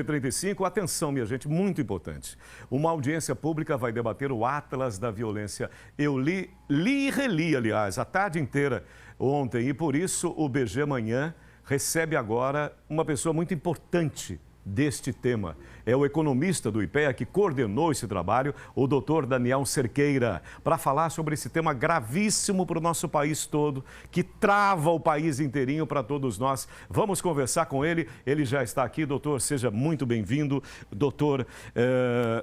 35, atenção, minha gente, muito importante. Uma audiência pública vai debater o Atlas da Violência. Eu li e reli, aliás, a tarde inteira ontem, e por isso o BG Manhã recebe agora uma pessoa muito importante deste tema. É o economista do IPEA que coordenou esse trabalho, o doutor Daniel Cerqueira, para falar sobre esse tema gravíssimo para o nosso país todo, que trava o país inteirinho para todos nós. Vamos conversar com ele, ele já está aqui. Doutor, seja muito bem-vindo. Doutor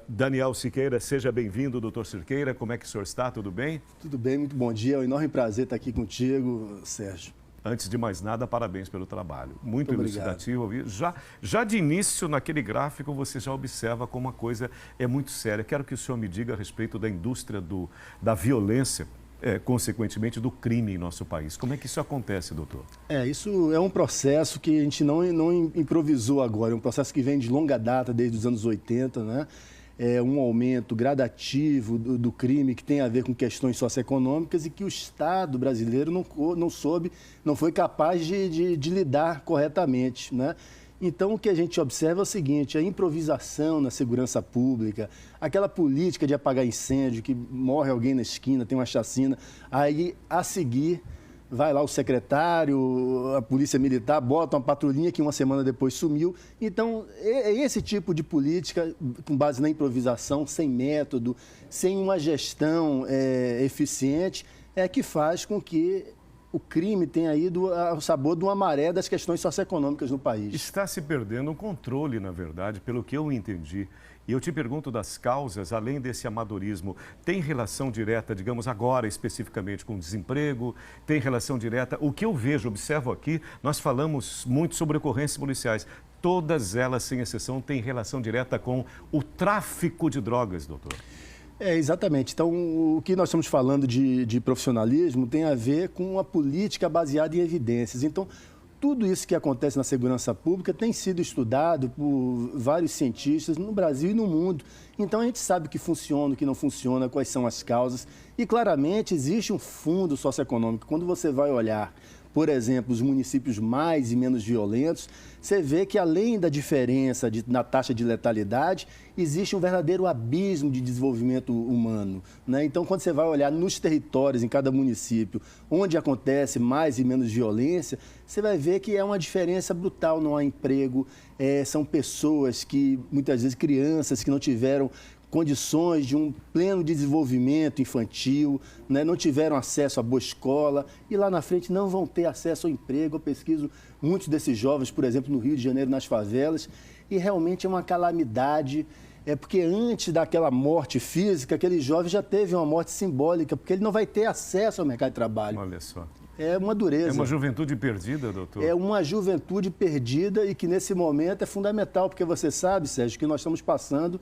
Daniel Cerqueira, seja bem-vindo, doutor Cerqueira. Como é que o senhor está? Tudo bem? Tudo bem, muito bom dia. É um enorme prazer estar aqui contigo, Sérgio. Antes de mais nada, parabéns pelo trabalho. Muito elucidativo. Já de início, naquele gráfico, você já observa como a coisa é muito séria. Quero que o senhor me diga a respeito da indústria da violência, consequentemente do crime em nosso país. Como é que isso acontece, doutor? Isso é um processo que a gente não improvisou agora. É um processo que vem de longa data, desde os anos 80, né? É um aumento gradativo do crime que tem a ver com questões socioeconômicas e que o Estado brasileiro não foi capaz de lidar corretamente, né? Então, o que a gente observa é o seguinte: a improvisação na segurança pública, aquela política de apagar incêndio, que morre alguém na esquina, tem uma chacina, aí, a seguir, vai lá o secretário, a polícia militar, bota uma patrulhinha que uma semana depois sumiu. Então, é esse tipo de política, com base na improvisação, sem método, sem uma gestão eficiente, que faz com que o crime tenha ido ao sabor de uma maré das questões socioeconômicas no país. Está se perdendo o controle, na verdade, pelo que eu entendi. E eu te pergunto das causas, além desse amadorismo, tem relação direta, digamos agora especificamente com o desemprego? Tem relação direta? O que eu vejo, observo aqui, nós falamos muito sobre ocorrências policiais. Todas elas, sem exceção, têm relação direta com o tráfico de drogas, doutor. Exatamente. Então, o que nós estamos falando de profissionalismo tem a ver com uma política baseada em evidências. Então, tudo isso que acontece na segurança pública tem sido estudado por vários cientistas no Brasil e no mundo. Então, a gente sabe o que funciona, o que não funciona, quais são as causas. E, claramente, existe um fundo socioeconômico. Quando você vai olhar, por exemplo, os municípios mais e menos violentos, você vê que, além da diferença na taxa de letalidade, existe um verdadeiro abismo de desenvolvimento humano, né? Então, quando você vai olhar nos territórios, em cada município, onde acontece mais e menos violência, você vai ver que é uma diferença brutal. Não há emprego, são pessoas que, muitas vezes, crianças que não tiveram condições de um pleno desenvolvimento infantil, né? Não tiveram acesso a boa escola e lá na frente não vão ter acesso ao emprego. Eu pesquiso muitos desses jovens, por exemplo, no Rio de Janeiro, nas favelas, e realmente é uma calamidade, porque antes daquela morte física, aquele jovem já teve uma morte simbólica, porque ele não vai ter acesso ao mercado de trabalho. Olha só. É uma dureza. É uma juventude perdida, doutor? É uma juventude perdida e que nesse momento é fundamental, porque você sabe, Sérgio, que nós estamos passando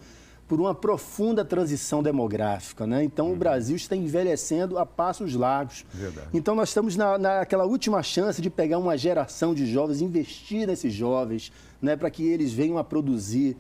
por uma profunda transição demográfica, né? Então, o Brasil está envelhecendo a passos largos. Verdade. Então, nós estamos naquela última chance de pegar uma geração de jovens, investir nesses jovens, né, para que eles venham a produzir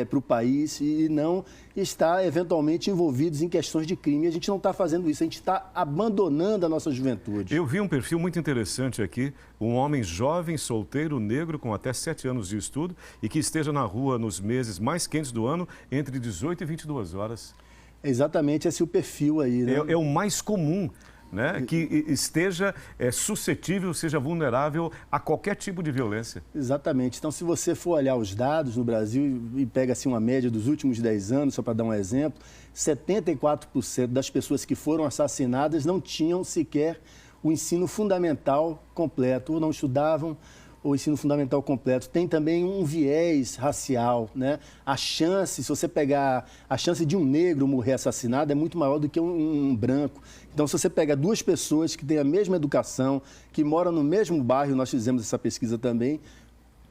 para o país e não estar, eventualmente, envolvidos em questões de crime. A gente não está fazendo isso, a gente está abandonando a nossa juventude. Eu vi um perfil muito interessante aqui, um homem jovem, solteiro, negro, com até 7 anos de estudo e que esteja na rua nos meses mais quentes do ano, entre 18 e 22 horas. Exatamente, esse é o perfil aí, né? É o mais comum, né? Que esteja suscetível, seja vulnerável a qualquer tipo de violência. Exatamente. Então, se você for olhar os dados no Brasil e pega assim, uma média dos últimos 10 anos, só para dar um exemplo, 74% das pessoas que foram assassinadas não tinham sequer o ensino fundamental completo, ou não estudavam o ensino fundamental completo. Tem também um viés racial, né? A chance, se você pegar a chance de um negro morrer assassinado é muito maior do que um branco. Então, se você pega duas pessoas que têm a mesma educação, que moram no mesmo bairro, nós fizemos essa pesquisa também,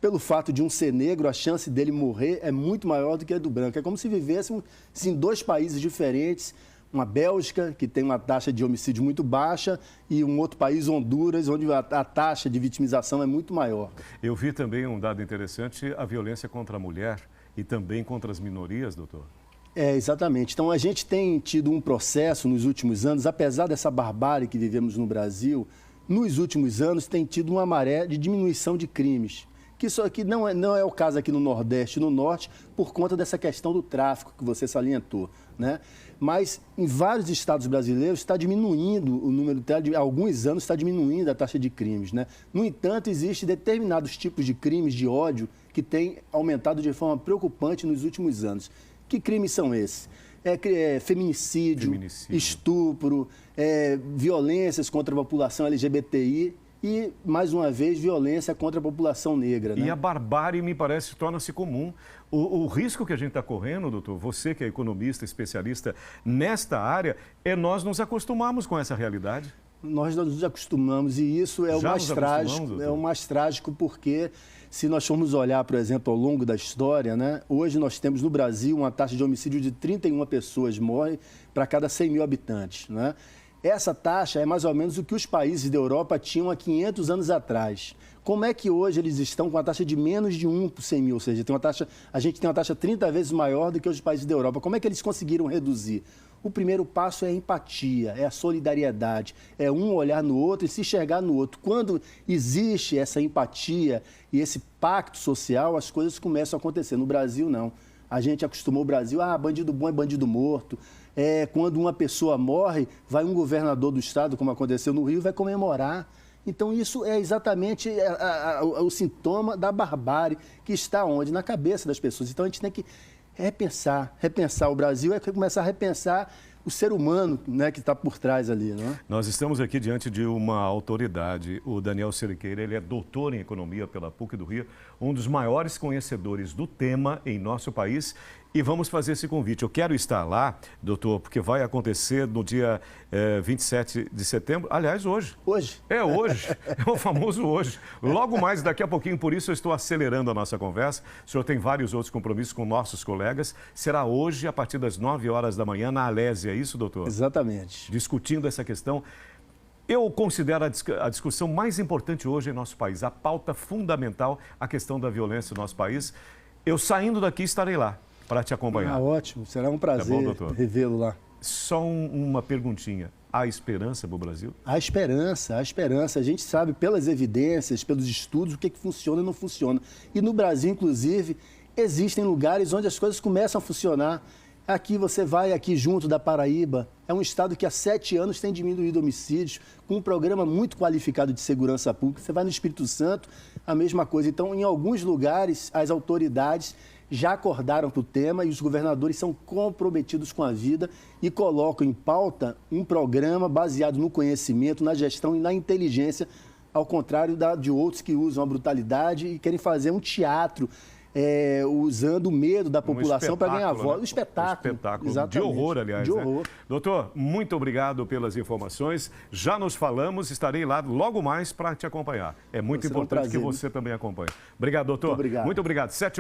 pelo fato de um ser negro, a chance dele morrer é muito maior do que a do branco. É como se vivêssemos em dois países diferentes, uma Bélgica, que tem uma taxa de homicídio muito baixa, e um outro país, Honduras, onde a taxa de vitimização é muito maior. Eu vi também um dado interessante, a violência contra a mulher e também contra as minorias, doutor. Exatamente. Então, a gente tem tido um processo nos últimos anos, apesar dessa barbárie que vivemos no Brasil, nos últimos anos tem tido uma maré de diminuição de crimes. que isso aqui não é o caso aqui no Nordeste e no Norte, por conta dessa questão do tráfico que você salientou, né? Mas em vários estados brasileiros está diminuindo o número, há alguns anos está diminuindo a taxa de crimes, né? No entanto, existem determinados tipos de crimes de ódio que têm aumentado de forma preocupante nos últimos anos. Que crimes são esses? Feminicídio, estupro, violências contra a população LGBTI e, mais uma vez, violência contra a população negra. Né? E a barbárie, me parece, torna-se comum. O risco que a gente está correndo, doutor, você que é economista, especialista nesta área, é nós nos acostumarmos com essa realidade. Nós nos acostumamos e isso é o mais trágico. É o mais trágico porque, se nós formos olhar, por exemplo, ao longo da história, né, hoje nós temos no Brasil uma taxa de homicídio de 31 pessoas morrem para cada 100 mil habitantes. Né? Essa taxa é mais ou menos o que os países da Europa tinham há 500 anos atrás. Como é que hoje eles estão com a taxa de menos de 1 por 100 mil? Ou seja, a gente tem uma taxa 30 vezes maior do que os países da Europa. Como é que eles conseguiram reduzir? O primeiro passo é a empatia, é a solidariedade, é um olhar no outro e se enxergar no outro. Quando existe essa empatia e esse pacto social, as coisas começam a acontecer. No Brasil, não. A gente acostumou o Brasil, bandido bom é bandido morto. Quando uma pessoa morre, vai um governador do estado, como aconteceu no Rio, vai comemorar. Então, isso é exatamente o sintoma da barbárie que está onde? Na cabeça das pessoas. Então, a gente tem que repensar o Brasil, começar a repensar o ser humano, né, que está por trás ali. Não é? Nós estamos aqui diante de uma autoridade, o Daniel Cerqueira, ele é doutor em economia pela PUC do Rio, um dos maiores conhecedores do tema em nosso país. E vamos fazer esse convite. Eu quero estar lá, doutor, porque vai acontecer no dia 27 de setembro. Aliás, hoje. Hoje. É hoje. É o famoso hoje. Logo mais, daqui a pouquinho, por isso eu estou acelerando a nossa conversa. O senhor tem vários outros compromissos com nossos colegas. Será hoje, a partir das 9 horas da manhã, na Alésia, é isso, doutor? Exatamente. Discutindo essa questão. Eu considero a discussão mais importante hoje em nosso país, a pauta fundamental, a questão da violência no nosso país. Eu, saindo daqui, estarei lá para te acompanhar. Ótimo, será um prazer revê-lo lá. Só uma perguntinha. Há esperança para o Brasil? Há esperança, há esperança. A gente sabe pelas evidências, pelos estudos, o que funciona e não funciona. E no Brasil, inclusive, existem lugares onde as coisas começam a funcionar. Aqui você vai, aqui junto da Paraíba, é um estado que há 7 anos tem diminuído homicídios, com um programa muito qualificado de segurança pública. Você vai no Espírito Santo, a mesma coisa. Então, em alguns lugares, as autoridades já acordaram para o tema e os governadores são comprometidos com a vida e colocam em pauta um programa baseado no conhecimento, na gestão e na inteligência, ao contrário de outros que usam a brutalidade e querem fazer um teatro usando o medo da população para ganhar voto. Um espetáculo de horror, aliás. De horror. Né? Doutor, muito obrigado pelas informações. Já nos falamos, estarei lá logo mais para te acompanhar. É muito importante que você também acompanhe. Obrigado, doutor. Muito obrigado. Muito obrigado. 7